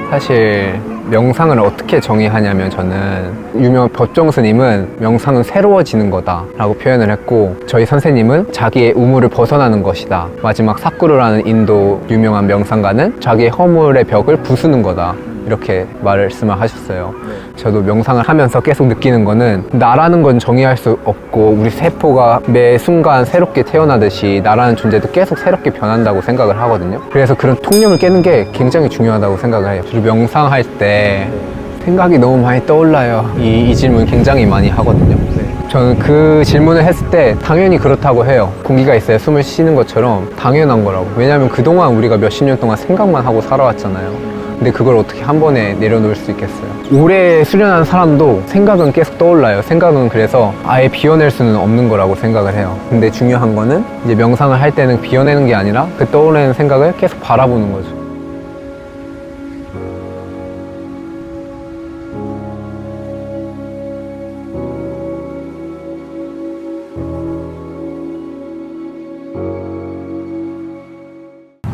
사실 명상을 어떻게 정의하냐면 저는 유명한 법정 스님은 명상은 새로워지는 거다 라고 표현을 했고 저희 선생님은 자기의 우물을 벗어나는 것이다. 마지막 사쿠르라는 인도 유명한 명상가는 자기의 허물의 벽을 부수는 거다. 이렇게 말씀을 하셨어요. 저도 명상을 하면서 계속 느끼는 거는 나라는 건 정의할 수 없고 우리 세포가 매 순간 새롭게 태어나듯이 나라는 존재도 계속 새롭게 변한다고 생각을 하거든요. 그래서 그런 통념을 깨는 게 굉장히 중요하다고 생각을 해요. 그리고 명상할 때 생각이 너무 많이 떠올라요. 이 질문 굉장히 많이 하거든요. 저는 그 질문을 했을 때 당연히 그렇다고 해요. 공기가 있어야 숨을 쉬는 것처럼 당연한 거라고. 왜냐하면 그동안 우리가 몇십 년 동안 생각만 하고 살아왔잖아요. 근데 그걸 어떻게 한 번에 내려놓을 수 있겠어요? 오래 수련한 사람도 생각은 계속 떠올라요. 생각은 그래서 아예 비워낼 수는 없는 거라고 생각을 해요. 근데 중요한 거는 이제 명상을 할 때는 비워내는 게 아니라 그 떠오르는 생각을 계속 바라보는 거죠.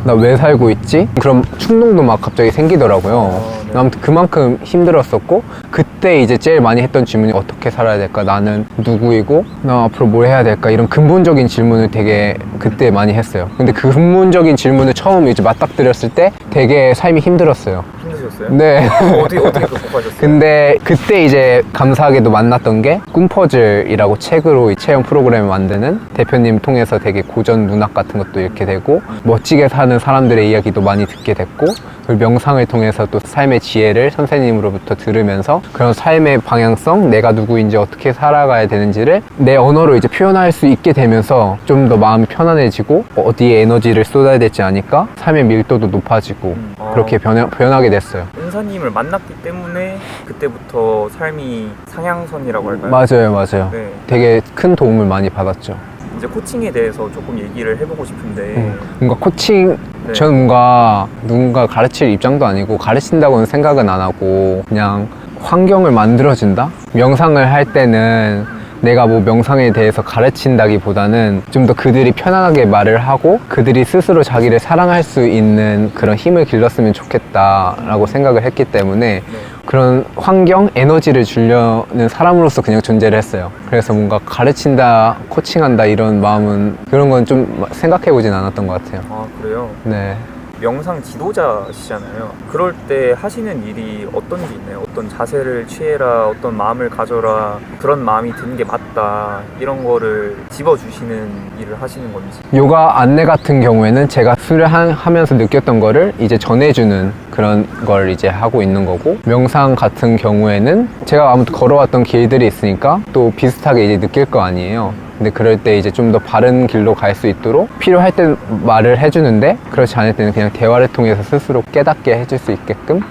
나 왜 살고 있지? 그럼 충동도 막 갑자기 생기더라고요. 아무튼 그만큼 힘들었었고 그때 이제 제일 많이 했던 질문이 어떻게 살아야 될까? 나는 누구이고 나 앞으로 뭘 해야 될까? 이런 근본적인 질문을 되게 그때 많이 했어요. 근데 그 근본적인 질문을 처음 이제 맞닥뜨렸을 때 되게 삶이 힘들었어요. 힘드셨어요? 네. 어떻게 극복하셨어요? 근데 그때 이제 감사하게도 만났던 게 꿈퍼즐이라고 책으로 이 체험 프로그램을 만드는 대표님 통해서 되게 고전 문학 같은 것도 이렇게 되고 멋지게 사는 사람들의 이야기도 많이 듣게 됐고 그리고 명상을 통해서 또 삶의 지혜를 선생님으로부터 들으면서 그런 삶의 방향성, 내가 누구인지 어떻게 살아가야 되는지를 내 언어로 이제 표현할 수 있게 되면서 좀 더 마음이 편안해지고 어디에 에너지를 쏟아야 될지 아니까 삶의 밀도도 높아지고 그렇게 변하게 됐어요. 은사님을 만났기 때문에 그때부터 삶이 상향선이라고 할까요? 맞아요. 네. 되게 큰 도움을 많이 받았죠. 이제 코칭에 대해서 조금 얘기를 해보고 싶은데 뭔가 코칭, 네. 저는 뭔가 누군가 가르칠 입장도 아니고 가르친다고는 생각은 안 하고 그냥 환경을 만들어준다? 명상을 할 때는 내가 뭐 명상에 대해서 가르친다기보다는 좀 더 그들이 편안하게 말을 하고 그들이 스스로 자기를 사랑할 수 있는 그런 힘을 길렀으면 좋겠다라고 생각을 했기 때문에 그런 환경, 에너지를 주려는 사람으로서 그냥 존재를 했어요. 그래서 뭔가 가르친다, 코칭한다 이런 마음은 그런 건 좀 생각해보진 않았던 것 같아요. 아 그래요? 네. 명상 지도자시잖아요. 그럴 때 하시는 일이 어떤 게 있나요? 어떤 자세를 취해라, 어떤 마음을 가져라, 그런 마음이 드는 게 맞다 이런 거를 집어주시는 일을 하시는 건지. 요가 안내 같은 경우에는 제가 수련하면서 느꼈던 거를 이제 전해주는 그런 걸 이제 하고 있는 거고 명상 같은 경우에는 제가 아무튼 걸어왔던 길들이 있으니까 또 비슷하게 이제 느낄 거 아니에요. 근데 그럴 때 이제 좀 더 바른 길로 갈 수 있도록 필요할 때 말을 해주는데 그렇지 않을 때는 그냥 대화를 통해서 스스로 깨닫게 해줄 수 있게끔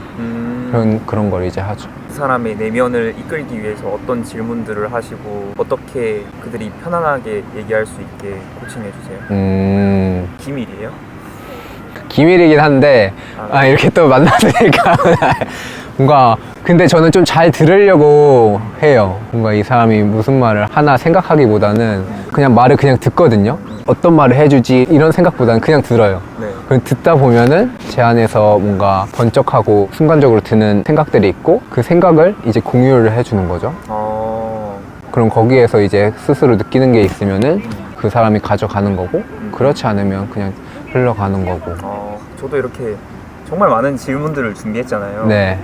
그런 걸 이제 하죠. 그 사람의 내면을 이끌기 위해서 어떤 질문들을 하시고 어떻게 그들이 편안하게 얘기할 수 있게 코칭해 주세요? 기밀이에요? 기밀이긴 한데 이렇게 또 만났으니까 뭔가 근데 저는 좀 잘 들으려고 해요. 뭔가 이 사람이 무슨 말을 하나 생각하기보다는 그냥 말을 그냥 듣거든요. 어떤 말을 해주지 이런 생각보다는 그냥 들어요. 네. 그럼 듣다 보면은 제 안에서 뭔가 번쩍하고 순간적으로 드는 생각들이 있고 그 생각을 이제 공유를 해주는 거죠. 그럼 거기에서 이제 스스로 느끼는 게 있으면은 그 사람이 가져가는 거고 그렇지 않으면 그냥 흘러가는 거고. 저도 이렇게 정말 많은 질문들을 준비했잖아요. 네.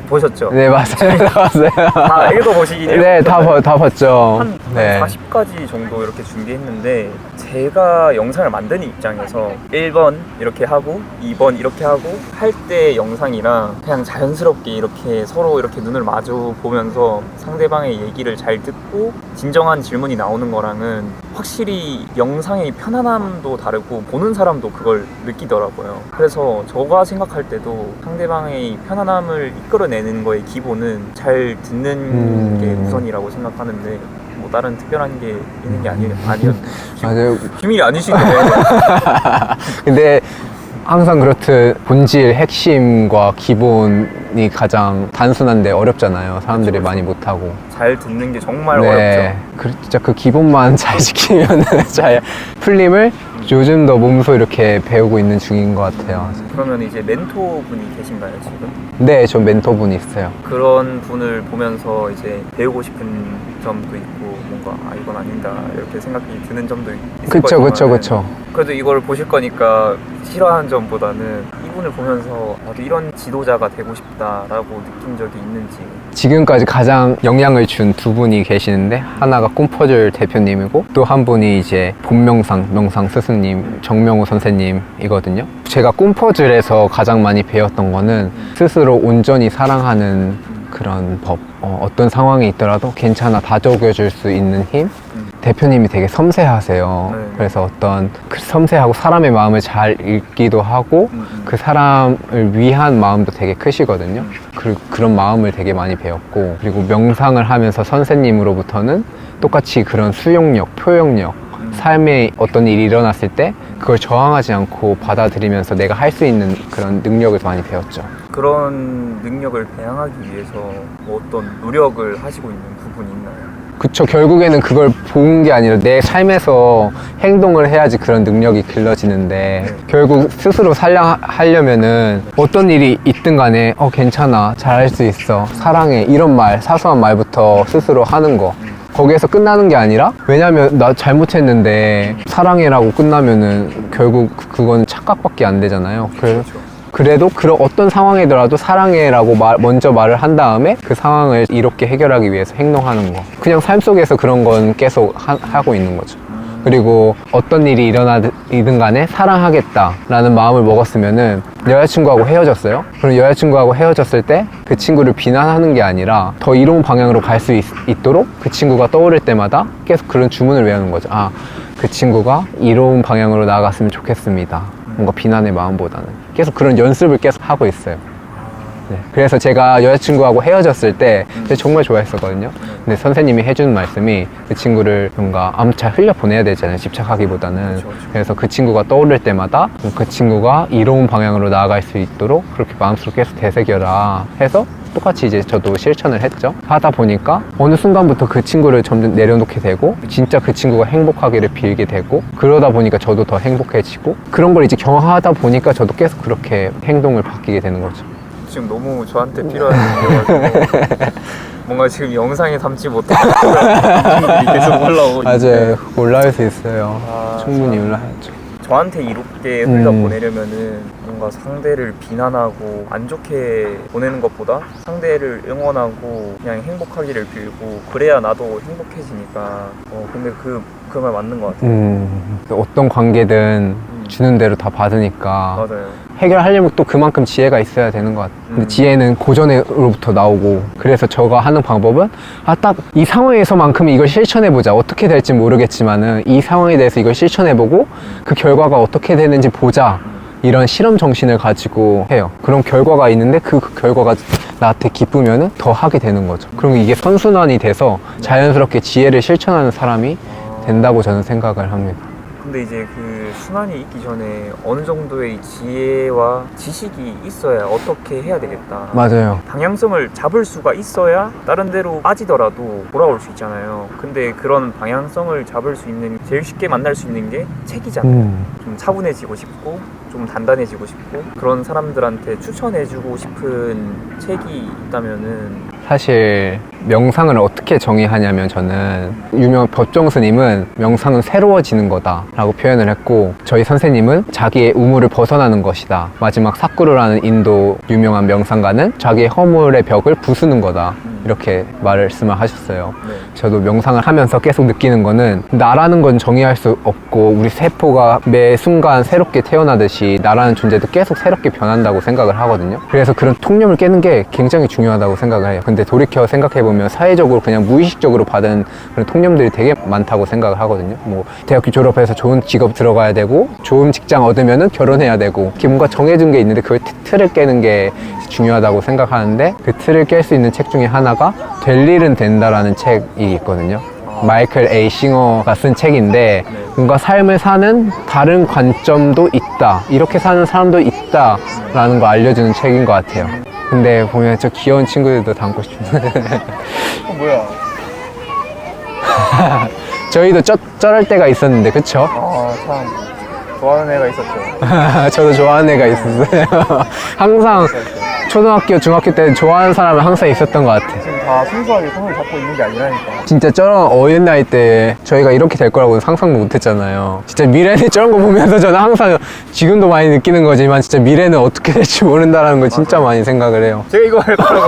보셨죠? 네, 맞아요. 다 읽어보시긴 네, 다 봤죠. 한 네. 40가지 정도 이렇게 준비했는데 제가 영상을 만드는 입장에서 1번 이렇게 하고 2번 이렇게 하고 할 때 영상이랑 그냥 자연스럽게 이렇게 서로 이렇게 눈을 마주 보면서 상대방의 얘기를 잘 듣고 진정한 질문이 나오는 거랑은 확실히 영상의 편안함도 다르고 보는 사람도 그걸 느끼더라고요. 그래서 제가 생각할 때도 상대방의 편안함을 이끌어내는 거의 기본은 잘 듣는 게 우선이라고 생각하는데 뭐 다른 특별한 게 있는 게 아니었네요. 맞아요. 비밀이 아니신데. 근데 항상 그렇듯 본질, 핵심과 기본이 가장 단순한데 어렵잖아요. 사람들이 많이 못하고. 잘 듣는 게 정말 어렵죠. 진짜 그 기본만 잘 지키면 잘 풀림을 요즘 더 몸소 이렇게 배우고 있는 중인 것 같아요. 그러면 이제 멘토분이 계신가요, 지금? 네, 저 멘토분이 있어요. 그런 분을 보면서 이제 배우고 싶은 점도 있고 뭔가 이건 아닌다 이렇게 생각이 드는 점도 있을 그쵸. 그래도 이걸 보실 거니까 싫어하는 점보다는 이분을 보면서 나도 이런 지도자가 되고 싶다라고 느낀 적이 있는지. 지금까지 가장 영향을 준 두 분이 계시는데 하나가 꿈퍼즐 대표님이고 또 한 분이 이제 명상 스승님 정명호 선생님이거든요. 제가 꿈퍼즐에서 가장 많이 배웠던 거는 스스로 온전히 사랑하는 그런 법, 어떤 상황이 있더라도 괜찮아 다독여줄 수 있는 힘. 대표님이 되게 섬세하세요. 네. 그래서 어떤 섬세하고 사람의 마음을 잘 읽기도 하고 그 사람을 위한 마음도 되게 크시거든요. 그런 마음을 되게 많이 배웠고, 그리고 명상을 하면서 선생님으로부터는 똑같이 그런 수용력, 표현력, 삶에 어떤 일이 일어났을 때 그걸 저항하지 않고 받아들이면서 내가 할 수 있는 그런 능력을 많이 배웠죠. 그런 능력을 배양하기 위해서 뭐 어떤 노력을 하시고 있는 부분이 있나요? 그쵸. 결국에는 그걸 본 게 아니라 내 삶에서 행동을 해야지 그런 능력이 길러지는데, 결국 스스로 살려면은 어떤 일이 있든 간에 괜찮아, 잘할 수 있어, 사랑해, 이런 말, 사소한 말부터 스스로 하는 거, 거기에서 끝나는 게 아니라, 왜냐면 나 잘못했는데 사랑해라고 끝나면은 결국 그건 착각밖에 안 되잖아요. 그래도 그런 어떤 상황이더라도 사랑해라고 먼저 말을 한 다음에 그 상황을 이롭게 해결하기 위해서 행동하는 거. 그냥 삶 속에서 그런 건 계속 하고 있는 거죠. 그리고 어떤 일이 일어나든 간에 사랑하겠다라는 마음을 먹었으면은, 여자친구하고 헤어졌어요? 그럼 여자친구하고 헤어졌을 때 그 친구를 비난하는 게 아니라 더 이로운 방향으로 갈 수 있도록 그 친구가 떠오를 때마다 계속 그런 주문을 외우는 거죠. 그 친구가 이로운 방향으로 나아갔으면 좋겠습니다. 뭔가 비난의 마음보다는 계속 그런 연습을 계속 하고 있어요. 네. 그래서 제가 여자친구하고 헤어졌을 때 정말 좋아했었거든요. 근데 선생님이 해주는 말씀이 그 친구를 뭔가 잘 흘려보내야 되잖아요, 집착하기보다는. 그래서 그 친구가 떠오를 때마다 그 친구가 이로운 방향으로 나아갈 수 있도록 그렇게 마음속에 계속 되새겨라 해서 똑같이 이제 저도 실천을 했죠. 하다 보니까 어느 순간부터 그 친구를 점점 내려놓게 되고, 진짜 그 친구가 행복하기를 빌게 되고, 그러다 보니까 저도 더 행복해지고, 그런 걸 이제 경험하다 보니까 저도 계속 그렇게 행동을 바뀌게 되는 거죠. 지금 너무 저한테 필요한 내용이어서 뭔가 지금 영상에 담지 못한 분들이 계속 올라오고 맞아요. 올라올 수 있어요. 충분히 올라야죠. 저한테 이롭게 흘려보내려면은 뭔가 상대를 비난하고 안 좋게 보내는 것보다 상대를 응원하고 그냥 행복하기를 빌고, 그래야 나도 행복해지니까. 근데 그 말 맞는 것 같아요. 어떤 관계든 주는 대로 다 받으니까 맞아요. 해결하려면 또 그만큼 지혜가 있어야 되는 것 같아요. 근데 지혜는 고전으로부터 나오고, 그래서 저가 하는 방법은 딱 이 상황에서만큼은 이걸 실천해보자. 어떻게 될지 모르겠지만은 이 상황에 대해서 이걸 실천해보고 그 결과가 어떻게 되는지 보자. 이런 실험 정신을 가지고 해요. 그런 결과가 있는데 그 결과가 나한테 기쁘면은 더 하게 되는 거죠. 그럼 이게 선순환이 돼서 자연스럽게 지혜를 실천하는 사람이 된다고 저는 생각을 합니다. 근데 이제 그 순환이 있기 전에 어느 정도의 지혜와 지식이 있어야 어떻게 해야 되겠다. 맞아요. 방향성을 잡을 수가 있어야 다른 데로 빠지더라도 돌아올 수 있잖아요. 근데 그런 방향성을 잡을 수 있는, 제일 쉽게 만날 수 있는 게 책이잖아요. 좀 차분해지고 싶고 좀 단단해지고 싶고, 그런 사람들한테 추천해주고 싶은 책이 있다면은. 사실 명상을 어떻게 정의하냐면, 저는 유명한 법정스님은 명상은 새로워지는 거다 라고 표현을 했고, 저희 선생님은 자기의 우물을 벗어나는 것이다. 마지막 사쿠르라는 인도 유명한 명상가는 자기의 허물의 벽을 부수는 거다, 이렇게 말씀을 하셨어요. 저도 명상을 하면서 계속 느끼는 거는, 나라는 건 정의할 수 없고 우리 세포가 매 순간 새롭게 태어나듯이 나라는 존재도 계속 새롭게 변한다고 생각을 하거든요. 그래서 그런 통념을 깨는 게 굉장히 중요하다고 생각을 해요. 근데 돌이켜 생각해보면 사회적으로 그냥 무의식적으로 받은 그런 통념들이 되게 많다고 생각을 하거든요. 뭐 대학교 졸업해서 좋은 직업 들어가야 되고, 좋은 직장 얻으면은 결혼해야 되고, 이렇게 뭔가 정해진 게 있는데 그걸 틀을 깨는 게 중요하다고 생각하는데, 그 틀을 깰 수 있는 책 중에 하나가 될 일은 된다라는 책이 있거든요. 마이클 A. 싱어가 쓴 책인데, 뭔가 삶을 사는 다른 관점도 있다, 이렇게 사는 사람도 있다 라는 거 알려주는 책인 것 같아요. 근데 보면 저 귀여운 친구들도 담고 싶은데 뭐야? 저희도 쩔을 때가 있었는데 그쵸? 참 좋아하는 애가 있었죠. 저도 좋아하는 애가 있었어요. 항상 초등학교, 중학교 때 좋아하는 사람은 항상 있었던 것 같아. 지금 다 순수하게 손을 잡고 있는 게 아니라니까. 진짜 저런 어린 나이 때 저희가 이렇게 될 거라고는 상상도 못 했잖아요. 진짜 미래는 저런 거 보면서 저는 항상 지금도 많이 느끼는 거지만 진짜 미래는 어떻게 될지 모른다는 걸 진짜 많이 생각을 해요. 제가 이거 할 거라고.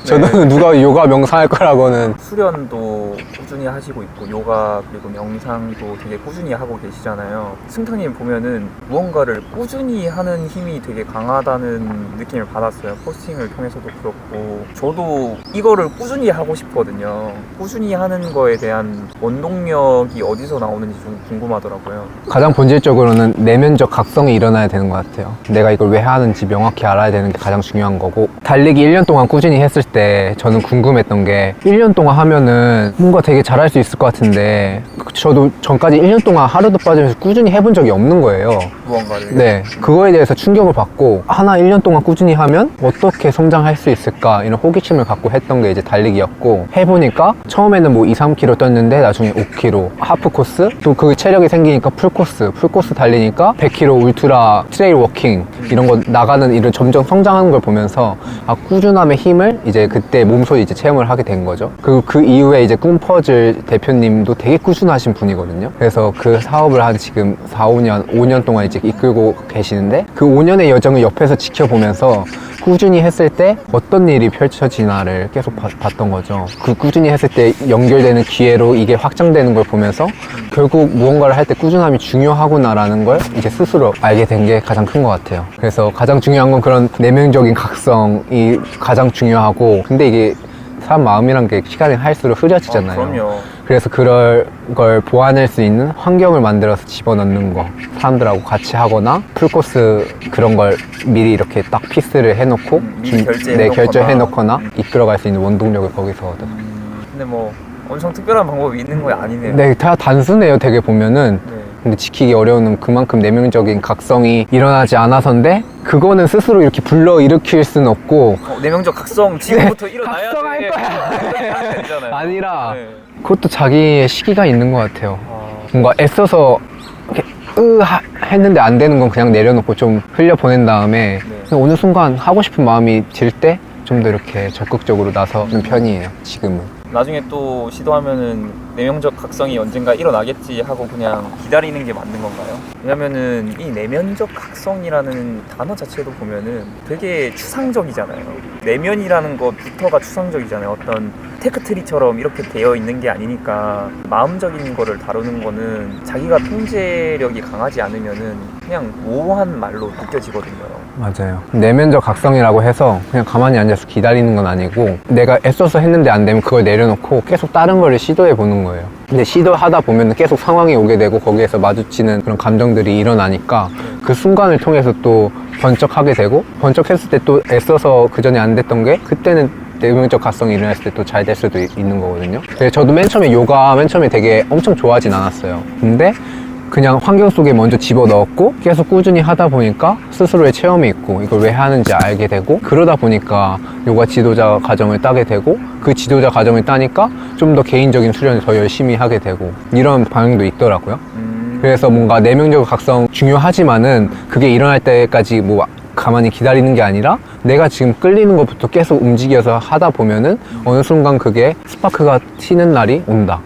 저도 누가 요가 명상할 거라고는. 수련도 꾸준히 하시고 있고 요가 그리고 명상도 되게 꾸준히 하고 계시잖아요. 승탁님 보면은 무언가를 꾸준히 하는 힘이 되게 강하다는 느낌을 받았어요. 포스팅을 통해서도 그렇고 저도 이거를 꾸준히 하고 싶거든요. 꾸준히 하는 거에 대한 원동력이 어디서 나오는지 좀 궁금하더라고요. 가장 본질적으로는 내면적 각성이 일어나야 되는 것 같아요. 내가 이걸 왜 하는지 명확히 알아야 되는 게 가장 중요한 거고, 달리기 1년 동안 꾸준히 했을 때 저는 궁금했던 게 1년 동안 하면은 뭔가 되게 잘할 수 있을 것 같은데 저도 전까지 1년 동안 하루도 빠지면서 꾸준히 해본 적이 없는 거예요. 무언가를. 네, 그거에 대해서 충격을 받고 하나 1년 동안 꾸준히 하면 어떻게 성장할 수 있을까 이런 호기심을 갖고 했던 게 이제 달리기였고, 해보니까 처음에는 뭐 2, 3km 떴는데 나중에 5km 하프 코스, 또 그 체력이 생기니까 풀코스 달리니까 100km 울트라 트레일 워킹 이런 거 나가는 일을 점점 성장하는 걸 보면서 아, 꾸준함의 힘을 이제 그때 몸소 이제 체험을 하게 된 거죠. 그리고 그 이후에 이제 꿈퍼즐 대표님도 되게 꾸준하신 분이거든요. 그래서 그 사업을 한 지금 4, 5년 동안 이제 이끌고 계시는데, 그 5년의 여정을 옆에서 지켜보면서 꾸준히 했을 때 어떤 일이 펼쳐지나를 계속 봤던 거죠. 그 꾸준히 했을 때 연결되는 기회로 이게 확장되는 걸 보면서 결국 무언가를 할 때 꾸준함이 중요하구나라는 걸 이제 스스로 알게 된 게 가장 큰 것 같아요. 그래서 가장 중요한 건 그런 내면적인 각성이 가장 중요하고, 근데 이게 사람 마음이란 게 시간이 할수록 흐려지잖아요. 그럼요. 그래서 그럴 걸 보완할 수 있는 환경을 만들어서 집어넣는 거, 사람들하고 같이 하거나 풀코스 그런 걸 미리 이렇게 딱 피스를 해놓고 미리 결제해놓거나. 결제해놓거나 이끌어갈 수 있는 원동력을 거기서 얻어. 근데 뭐 엄청 특별한 방법이 있는 거 아니네요. 네, 다 단순해요. 되게 보면은. 네. 근데 지키기 어려운 그만큼 내면적인 각성이 일어나지 않아서인데, 그거는 스스로 이렇게 불러일으킬 수는 없고, 내면적 각성 지금부터 일어나야 각성할 돼. 거야. 되잖아요. 아니라 네. 그것도 자기의 시기가 있는 것 같아요. 아, 뭔가 애써서 이렇게 했는데 안 되는 건 그냥 내려놓고 좀 흘려보낸 다음에 그냥 어느 순간 하고 싶은 마음이 들 때 좀 더 이렇게 적극적으로 나서는 편이에요, 지금은. 나중에 또 시도하면은 내면적 각성이 언젠가 일어나겠지 하고 그냥 기다리는 게 맞는 건가요? 왜냐면은 이 내면적 각성이라는 단어 자체도 보면은 되게 추상적이잖아요. 내면이라는 것부터가 추상적이잖아요. 어떤 테크트리처럼 이렇게 되어 있는 게 아니니까 마음적인 거를 다루는 거는 자기가 통제력이 강하지 않으면은 그냥 모호한 말로 느껴지거든요. 맞아요. 내면적 각성이라고 해서 그냥 가만히 앉아서 기다리는 건 아니고, 내가 애써서 했는데 안 되면 그걸 내려놓고 계속 다른 거를 시도해 보는 거예요. 근데 시도하다 보면 계속 상황이 오게 되고 거기에서 마주치는 그런 감정들이 일어나니까 그 순간을 통해서 또 번쩍하게 되고, 번쩍했을 때 또 애써서 그 전에 안 됐던 게 그때는 내면적 각성이 일어났을 때 또 잘 될 수도 있는 거거든요. 그래서 저도 맨 처음에 되게 엄청 좋아하진 않았어요. 근데 그냥 환경 속에 먼저 집어넣었고 계속 꾸준히 하다 보니까 스스로의 체험이 있고 이걸 왜 하는지 알게 되고, 그러다 보니까 요가 지도자 과정을 따게 되고, 그 지도자 과정을 따니까 좀 더 개인적인 수련을 더 열심히 하게 되고, 이런 방향도 있더라고요. 그래서 뭔가 내면적 각성 중요하지만은 그게 일어날 때까지 뭐 가만히 기다리는 게 아니라 내가 지금 끌리는 것부터 계속 움직여서 하다 보면은 어느 순간 그게 스파크가 튀는 날이 온다,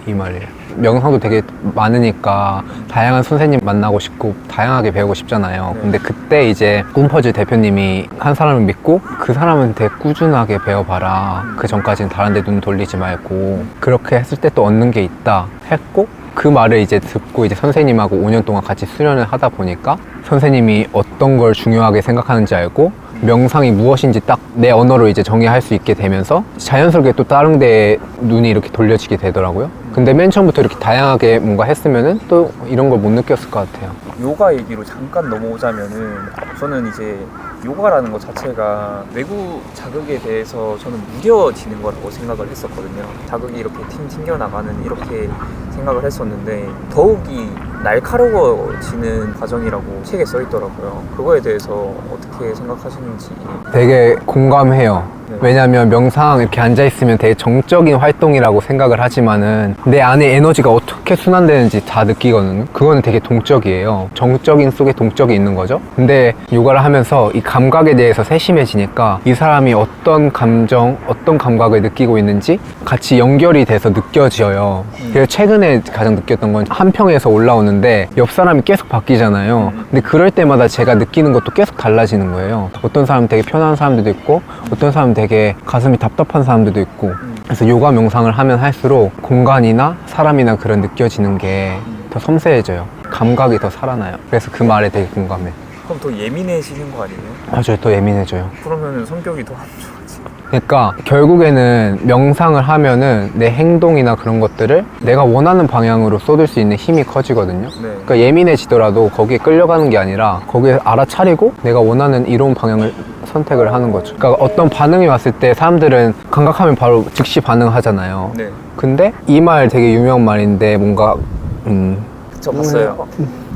이 말이에요. 명상도 되게 많으니까 다양한 선생님 만나고 싶고 다양하게 배우고 싶잖아요. 근데 그때 이제 꿈퍼즐 대표님이 한 사람을 믿고 그 사람한테 꾸준하게 배워봐라, 그 전까지는 다른 데 눈 돌리지 말고, 그렇게 했을 때 또 얻는 게 있다 했고, 그 말을 이제 듣고 이제 선생님하고 5년 동안 같이 수련을 하다 보니까 선생님이 어떤 걸 중요하게 생각하는지 알고 명상이 무엇인지 딱 내 언어로 이제 정의할 수 있게 되면서 자연스럽게 또 다른 데에 눈이 이렇게 돌려지게 되더라고요. 근데 맨 처음부터 이렇게 다양하게 뭔가 했으면은 또 이런 걸 못 느꼈을 것 같아요. 요가 얘기로 잠깐 넘어오자면은 저는 이제 요가라는 것 자체가 외부 자극에 대해서 저는 무뎌지는 거라고 생각을 했었거든요. 자극이 이렇게 튕겨나가는 이렇게 생각을 했었는데 더욱이 날카로워지는 과정이라고 책에 써 있더라고요. 그거에 대해서 어떻게 생각하시는지. 되게 공감해요. 네. 왜냐면 명상 이렇게 앉아있으면 되게 정적인 활동이라고 생각을 하지만은 내 안에 에너지가 어떻게 순환되는지 다 느끼거든요. 그거는 되게 동적이에요. 정적인 속에 동적이 있는 거죠. 근데 요가를 하면서 이 감각에 대해서 세심해지니까 이 사람이 어떤 감정, 어떤 감각을 느끼고 있는지 같이 연결이 돼서 느껴져요. 그래서 최근에 가장 느꼈던 건 한평에서 올라오는데 옆 사람이 계속 바뀌잖아요. 근데 그럴 때마다 제가 느끼는 것도 계속 달라지는 거예요. 어떤 사람은 되게 편한 사람들도 있고 어떤 사람은 되게 가슴이 답답한 사람들도 있고 그래서 요가 명상을 하면 할수록 공간이나 사람이나 그런 느껴지는 게 더 섬세해져요. 감각이 더 살아나요. 그래서 그 말에 되게 공감해. 그럼 더 예민해지는 거 아니에요? 맞아요. 더 예민해져요. 그러면 성격이 더 안 좋아지. 그러니까 결국에는 명상을 하면은 내 행동이나 그런 것들을 내가 원하는 방향으로 쏟을 수 있는 힘이 커지거든요. 네. 그러니까 예민해지더라도 거기에 끌려가는 게 아니라 거기에 알아차리고 내가 원하는 이로운 방향을 선택을 하는 거죠. 그러니까 어떤 반응이 왔을 때 사람들은 감각하면 바로 즉시 반응하잖아요. 네. 근데 이 말 되게 유명한 말인데 뭔가 저 봤어요.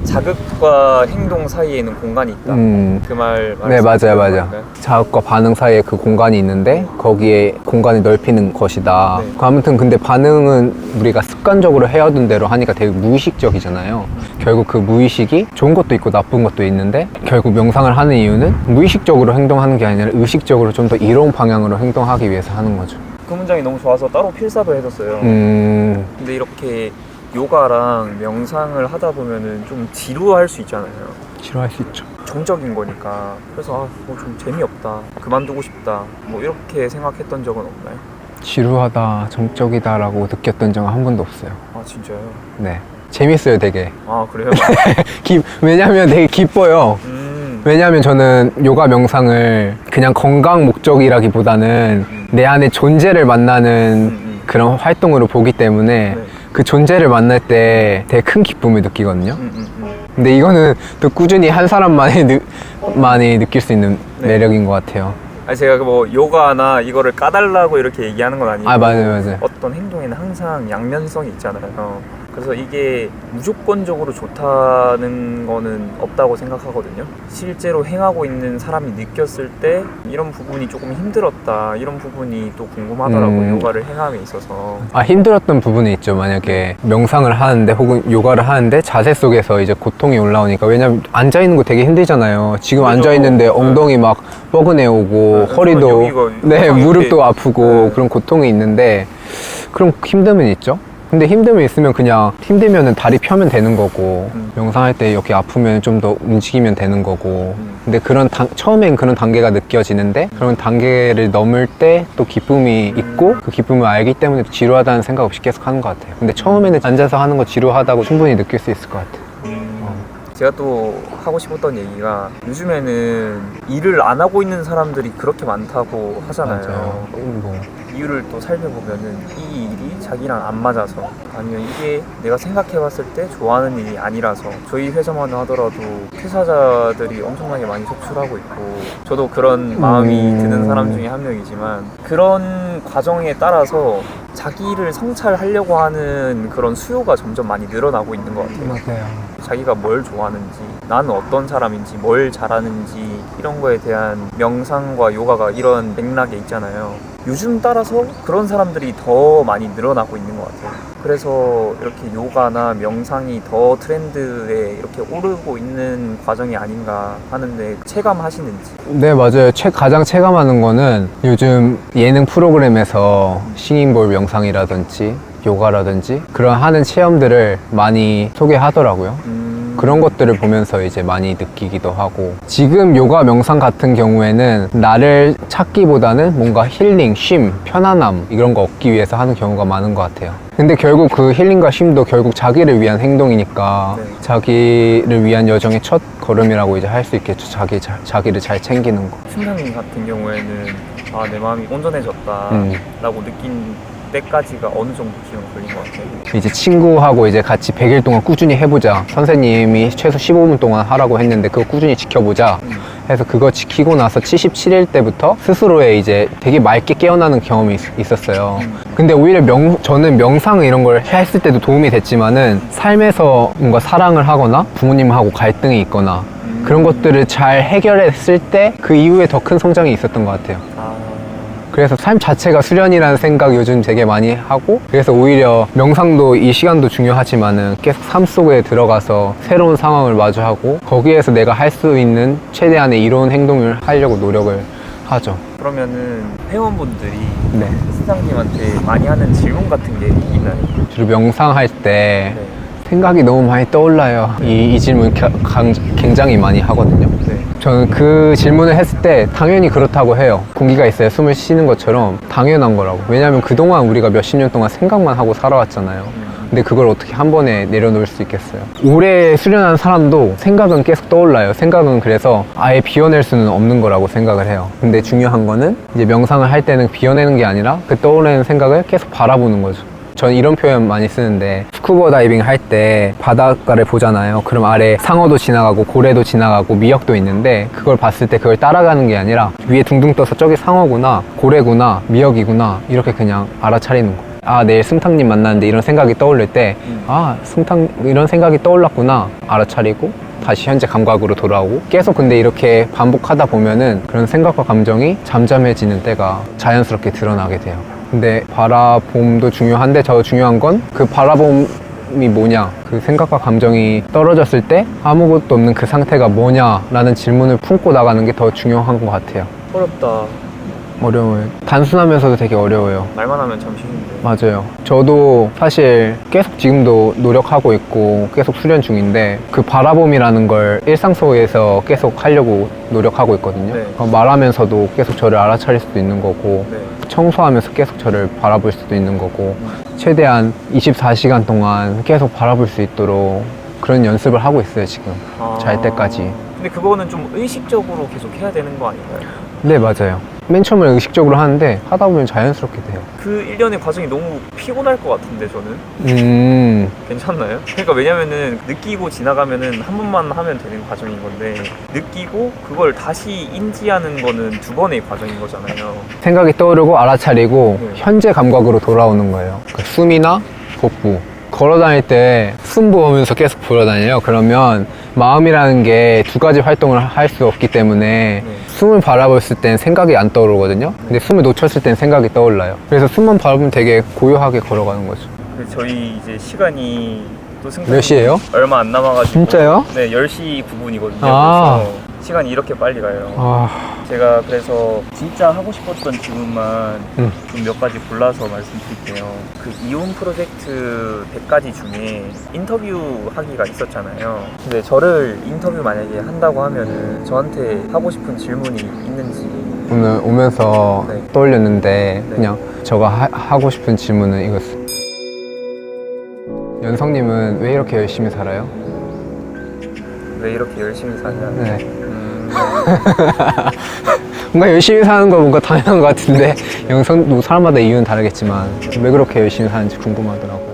자극과 행동 사이에는 공간이 있다. 그 말 네, 맞아요, 맞아요. 건가요? 자극과 반응 사이에 그 공간이 있는데 거기에 공간을 넓히는 것이다. 네. 아무튼 근데 반응은 우리가 습관적으로 해오던 대로 하니까 되게 무의식적이잖아요. 결국 그 무의식이 좋은 것도 있고 나쁜 것도 있는데 결국 명상을 하는 이유는 무의식적으로 행동하는 게 아니라 의식적으로 좀 더 이로운 방향으로 행동하기 위해서 하는 거죠. 그 문장이 너무 좋아서 따로 필사도 해뒀어요. 근데 이렇게 요가랑 명상을 하다 보면은 좀 지루할 수 있잖아요. 싫어할 수 있죠. 정적인 거니까. 그래서 뭐 좀 재미없다, 그만두고 싶다, 뭐 이렇게 생각했던 적은 없나요? 지루하다, 정적이다라고 느꼈던 적은 한 번도 없어요. 아 진짜요? 네. 재밌어요, 되게. 아 그래요? 왜냐면 되게 기뻐요. 왜냐하면 저는 요가 명상을 그냥 건강 목적이라기보다는 내 안에 존재를 만나는 그런 활동으로 보기 때문에 네. 그 존재를 만날 때 되게 큰 기쁨을 느끼거든요. 근데 이거는 또 꾸준히 한 사람만이 많이 느낄 수 있는 네. 매력인 것 같아요. 아니 제가 뭐 요가나 이거를 까달라고 이렇게 얘기하는 건 아니고 아, 맞아요, 맞아요. 어떤 행동에는 항상 양면성이 있잖아요. 그래서 이게 무조건적으로 좋다는 거는 없다고 생각하거든요. 실제로 행하고 있는 사람이 느꼈을 때 이런 부분이 조금 힘들었다, 이런 부분이 또 궁금하더라고요. 요가를 행함에 있어서. 아, 힘들었던 부분이 있죠. 만약에 명상을 하는데 혹은 요가를 하는데 자세 속에서 이제 고통이 올라오니까. 왜냐면 앉아있는 거 되게 힘들잖아요. 지금 그죠. 앉아있는데 엉덩이 막 뻐근해 오고 네, 허리도 여기가 네, 이렇게- 무릎도 아프고 네. 그런 고통이 있는데 그럼 힘듦은 있죠. 근데 힘듦이 있으면 그냥 힘들면은 다리 펴면 되는 거고 명상할 때 이렇게 아프면 좀 더 움직이면 되는 거고 근데 그런 처음엔 그런 단계가 느껴지는데 그런 단계를 넘을 때 또 기쁨이 있고 그 기쁨을 알기 때문에 지루하다는 생각 없이 계속 하는 것 같아요. 근데 처음에는 앉아서 하는 거 지루하다고 충분히 느낄 수 있을 것 같아요. 제가 또 하고 싶었던 얘기가 요즘에는 일을 안 하고 있는 사람들이 그렇게 많다고 하잖아요. 맞아요. 뭐 이유를 또 살펴보면은 이 일이 자기랑 안 맞아서 아니면 이게 내가 생각해봤을 때 좋아하는 일이 아니라서 저희 회사만 하더라도 퇴사자들이 엄청나게 많이 속출하고 있고 저도 그런 마음이 드는 사람 중에 한 명이지만 그런 과정에 따라서 자기를 성찰하려고 하는 그런 수요가 점점 많이 늘어나고 있는 것 같아요. 맞아요. 자기가 뭘 좋아하는지, 나는 어떤 사람인지, 뭘 잘하는지 이런 거에 대한 명상과 요가가 이런 맥락에 있잖아요. 요즘 따라서 그런 사람들이 더 많이 늘어나고 있는 것 같아요. 그래서 이렇게 요가나 명상이 더 트렌드에 이렇게 오르고 있는 과정이 아닌가 하는데 체감하시는지. 네, 맞아요. 가장 체감하는 거는 요즘 예능 프로그램에서 싱잉볼 명상이라든지 요가라든지 그런 하는 체험들을 많이 소개하더라고요. 그런 것들을 보면서 이제 많이 느끼기도 하고 지금 요가 명상 같은 경우에는 나를 찾기보다는 뭔가 힐링, 쉼, 편안함 이런 거 얻기 위해서 하는 경우가 많은 것 같아요. 근데 결국 그 힐링과 쉼도 결국 자기를 위한 행동이니까 네. 자기를 위한 여정의 첫 걸음이라고 이제 할 수 있겠죠. 자기를 잘 챙기는 거. 순상님 같은 경우에는 아, 내 마음이 온전해졌다라고 느낀 때까지가 어느 정도 기간 걸린 것 같아요? 이제 친구하고 이제 같이 100일 동안 꾸준히 해보자. 선생님이 최소 15분 동안 하라고 했는데 그거 꾸준히 지켜보자. 해서 그거 지키고 나서 77일 때부터 스스로의 이제 되게 맑게 깨어나는 경험이 있었어요. 근데 오히려 저는 명상 이런 걸 했을 때도 도움이 됐지만은 삶에서 뭔가 사랑을 하거나 부모님하고 갈등이 있거나 그런 것들을 잘 해결했을 때 그 이후에 더 큰 성장이 있었던 것 같아요. 그래서 삶 자체가 수련이라는 생각 요즘 되게 많이 하고, 그래서 오히려 명상도 이 시간도 중요하지만은 계속 삶 속에 들어가서 새로운 상황을 마주하고 거기에서 내가 할 수 있는 최대한의 이로운 행동을 하려고 노력을 하죠. 그러면은 회원분들이 네. 스상님한테 많이 하는 질문 같은 게 있나요? 주로 명상할 때 네. 생각이 너무 많이 떠올라요. 이 질문 굉장히 많이 하거든요. 네. 저는 그 질문을 했을 때 당연히 그렇다고 해요. 공기가 있어야 숨을 쉬는 것처럼 당연한 거라고. 왜냐하면 그동안 우리가 몇십 년 동안 생각만 하고 살아왔잖아요. 근데 그걸 어떻게 한 번에 내려놓을 수 있겠어요? 오래 수련한 사람도 생각은 계속 떠올라요. 생각은 그래서 아예 비워낼 수는 없는 거라고 생각을 해요. 근데 중요한 거는 이제 명상을 할 때는 비워내는 게 아니라 그 떠오르는 생각을 계속 바라보는 거죠. 저는 이런 표현 많이 쓰는데, 스쿠버 다이빙 할 때 바닷가를 보잖아요. 그럼 아래 상어도 지나가고 고래도 지나가고 미역도 있는데, 그걸 봤을 때 그걸 따라가는 게 아니라 위에 둥둥 떠서 저기 상어구나, 고래구나, 미역이구나 이렇게 그냥 알아차리는 거. 아, 내일 승탁님 만나는데 이런 생각이 떠올릴 때, 아, 승탁 이런 생각이 떠올랐구나 알아차리고 다시 현재 감각으로 돌아오고, 계속 근데 이렇게 반복하다 보면은 그런 생각과 감정이 잠잠해지는 때가 자연스럽게 드러나게 돼요. 근데 바라봄도 중요한데 더 중요한 건 그 바라봄이 뭐냐, 그 생각과 감정이 떨어졌을 때 아무것도 없는 그 상태가 뭐냐라는 질문을 품고 나가는 게 더 중요한 것 같아요. 어렵다. 어려워요. 단순하면서도 되게 어려워요. 말만 하면 참 쉬운데. 맞아요. 저도 사실 계속 지금도 노력하고 있고 계속 수련 중인데, 그 바라봄이라는 걸 일상 속에서 계속 하려고 노력하고 있거든요. 네. 말하면서도 계속 저를 알아차릴 수도 있는 거고, 네. 청소하면서 계속 저를 바라볼 수도 있는 거고, 최대한 24시간 동안 계속 바라볼 수 있도록 그런 연습을 하고 있어요, 지금. 잘 때까지. 근데 그거는 좀 의식적으로 계속 해야 되는 거 아닌가요? 네, 맞아요. 맨 처음에 의식적으로 하는데 하다 보면 자연스럽게 돼요. 그 일련의 과정이 너무 피곤할 것 같은데 저는. 괜찮나요? 그러니까 왜냐면은 느끼고 지나가면은 한 번만 하면 되는 과정인 건데, 느끼고 그걸 다시 인지하는 거는 두 번의 과정인 거잖아요. 생각이 떠오르고 알아차리고 네. 현재 감각으로 돌아오는 거예요. 그 숨이나 복부. 걸어 다닐 때 숨 부으면서 계속 돌아다녀요. 그러면 마음이라는 게 두 가지 활동을 할 수 없기 때문에 숨을 바라봤을 땐 생각이 안 떠오르거든요. 근데 숨을 놓쳤을 땐 생각이 떠올라요. 그래서 숨만 바라보면 되게 고요하게 걸어가는 거죠. 근데 저희 이제 시간이 또 몇 시예요? 얼마 안 남아가지고. 진짜요? 네, 10시 9분이거든요. 아. 그래서 시간이 이렇게 빨리 가요. 아, 제가 그래서 진짜 하고 싶었던 질문만 음. 좀 몇 가지 골라서 말씀드릴게요. 그 이혼 프로젝트 100가지 중에 인터뷰 하기가 있었잖아요. 근데 저를 인터뷰 만약에 한다고 하면은 저한테 하고 싶은 질문이 있는지. 오늘 오면서 네. 떠올렸는데 네. 그냥 제가 하고 싶은 질문은 이거였어요. 연성님은 왜 이렇게 열심히 살아요? 왜 이렇게 열심히 사냐? 네. 뭔가 열심히 사는 거 뭔가 당연한 것 같은데, 뭐 사람마다 이유는 다르겠지만 왜 그렇게 열심히 사는지 궁금하더라고요.